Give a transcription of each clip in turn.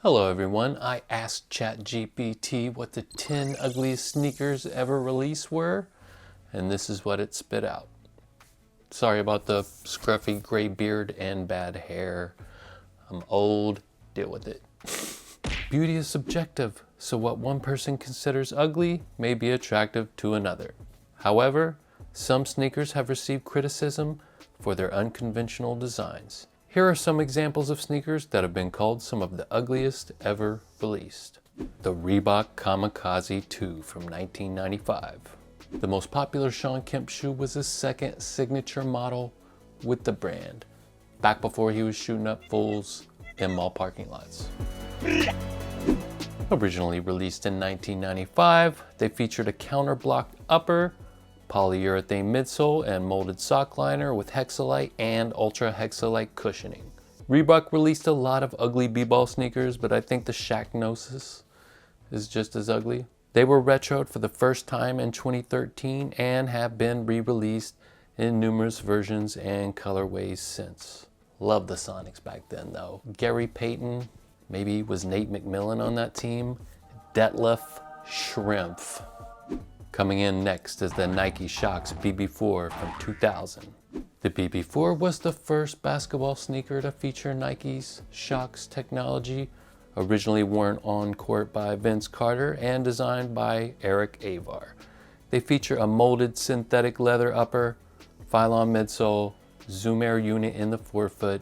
Hello everyone, I asked ChatGPT what the 10 ugliest sneakers ever released were, and this is what it spit out. Sorry about the scruffy gray beard and bad hair. I'm old, deal with it. Beauty is subjective, so what one person considers ugly may be attractive to another. However, some sneakers have received criticism for their unconventional designs. Here are some examples of sneakers that have been called some of the ugliest ever released. The Reebok Kamikaze 2 from 1995. The most popular Kemp shoe was his second signature model with the brand, back before he was shooting up fools in mall parking lots. Originally released in 1995, they featured a counter-blocked upper, polyurethane midsole, and molded sock liner with hexalite and ultra hexalite cushioning. Reebok released a lot of ugly b-ball sneakers, but I think the Shaqnosis is just as ugly. They were retroed for the first time in 2013 and have been re-released in numerous versions and colorways since. Love the Sonics back then though. Gary Payton, maybe was Nate McMillan on that team. Detlef Schrempf. Coming in next is the Nike Shox BB4 from 2000. The BB4 was the first basketball sneaker to feature Nike's Shox technology, originally worn on court by Vince Carter and designed by Eric Avar. They feature a molded synthetic leather upper, Phylon midsole, Zoom Air unit in the forefoot,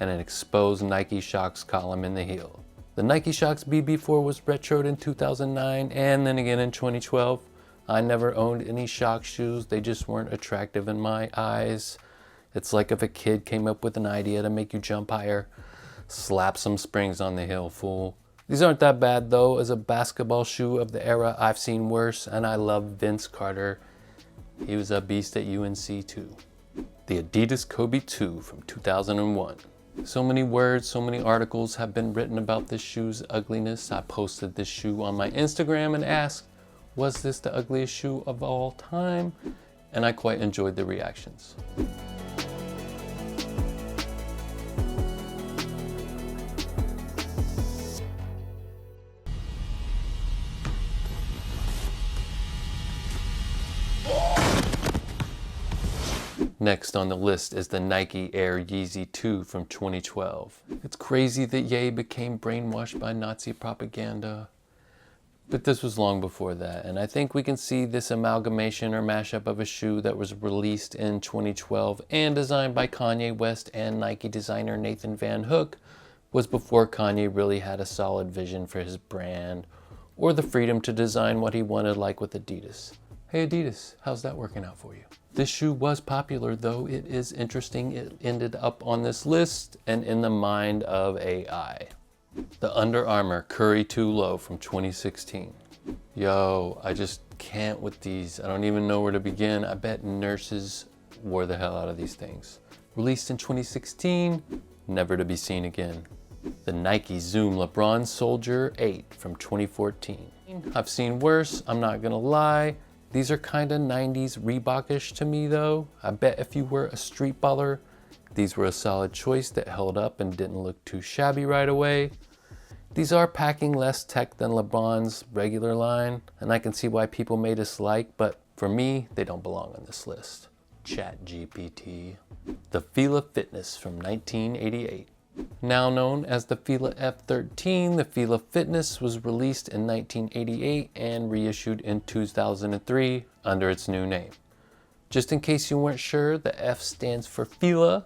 and an exposed Nike Shox column in the heel. The Nike Shox BB4 was retroed in 2009 and then again in 2012. I never owned any Shox shoes, they just weren't attractive in my eyes. It's like if a kid came up with an idea to make you jump higher, slap some springs on the heel, fool. These aren't that bad though. As a basketball shoe of the era, I've seen worse, and I love Vince Carter. He was a beast at UNC too. The Adidas Kobe 2 from 2001. So many words, so many articles have been written about this shoe's ugliness. I posted this shoe on my Instagram and asked, was this the ugliest shoe of all time? And I quite enjoyed the reactions. Next on the list is the Nike Air Yeezy 2 from 2012. It's crazy that Ye became brainwashed by Nazi propaganda. But this was long before that, and I think we can see this amalgamation or mashup of a shoe that was released in 2012 and designed by Kanye West and Nike designer Nathan Van Hook was before Kanye really had a solid vision for his brand or the freedom to design what he wanted, like with Adidas. Hey Adidas, how's that working out for you? This shoe was popular, though it is interesting it ended up on this list and in the mind of AI. The Under Armour Curry 2 Low from 2016. Yo, I just can't with these. I don't even know where to begin. I bet nurses wore the hell out of these things. Released in 2016, never to be seen again. The Nike Zoom LeBron Soldier 8 from 2014. I've seen worse, I'm not gonna lie. These are kinda 90s Reebokish to me though. I bet if you were a street baller, these were a solid choice that held up and didn't look too shabby right away. These are packing less tech than LeBron's regular line, and I can see why people may dislike, but for me, they don't belong on this list. ChatGPT. The Fila Fitness from 1988. Now known as the Fila F13, the Fila Fitness was released in 1988 and reissued in 2003 under its new name. Just in case you weren't sure, the F stands for Fila,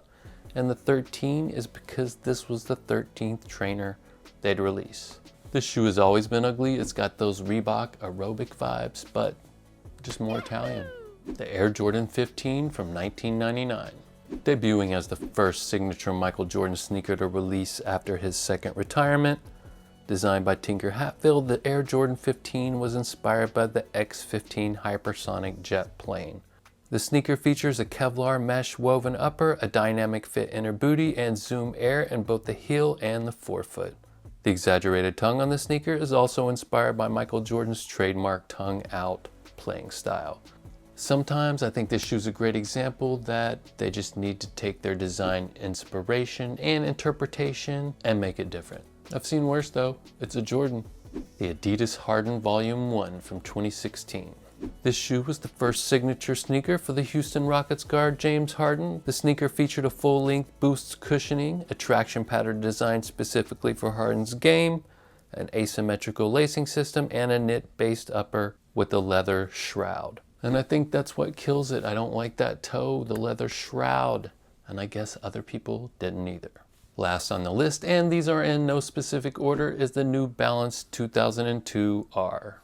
and the 13 is because this was the 13th trainer they'd release. This shoe has always been ugly. It's got those Reebok aerobic vibes, but just more Italian. The Air Jordan 15 from 1999. Debuting as the first signature Michael Jordan sneaker to release after his second retirement, designed by Tinker Hatfield, the Air Jordan 15 was inspired by the X-15 hypersonic jet plane. The sneaker features a Kevlar mesh woven upper, a dynamic fit inner booty, and Zoom Air in both the heel and the forefoot. The exaggerated tongue on the sneaker is also inspired by Michael Jordan's trademark tongue out playing style. Sometimes I think this shoe's a great example that they just need to take their design inspiration and interpretation and make it different. I've seen worse though. It's a Jordan. The Adidas Harden Volume 1 from 2016. This shoe was the first signature sneaker for the Houston Rockets guard James Harden. The sneaker featured a full-length Boost cushioning, a traction pattern designed specifically for Harden's game, an asymmetrical lacing system, and a knit-based upper with a leather shroud. And I think that's what kills it. I don't like that toe, the leather shroud. And I guess other people didn't either. Last on the list, and these are in no specific order, is the New Balance 2002 R.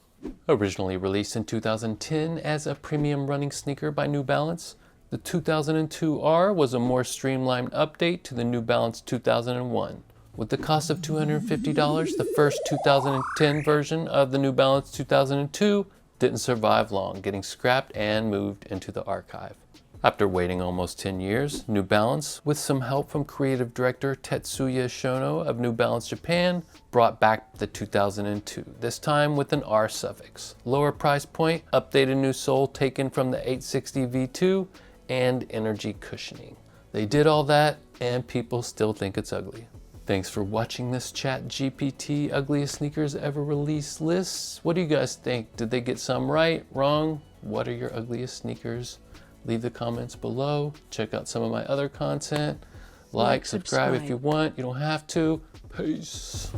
Originally released in 2010 as a premium running sneaker by New Balance, the 2002 R was a more streamlined update to the New Balance 2001. With the cost of $250, the first 2010 version of the New Balance 2002 didn't survive long, getting scrapped and moved into the archive. After waiting almost 10 years, New Balance, with some help from creative director Tetsuya Shono of New Balance Japan, brought back the 2002, this time with an R suffix. Lower price point, updated new sole taken from the 860 V2, and energy cushioning. They did all that, and people still think it's ugly. Thanks for watching this ChatGPT Ugliest Sneakers Ever Released lists. What do you guys think? Did they get some right, wrong? What are your ugliest sneakers? Leave the comments below. Check out some of my other content. Like, subscribe if you want. You don't have to. Peace.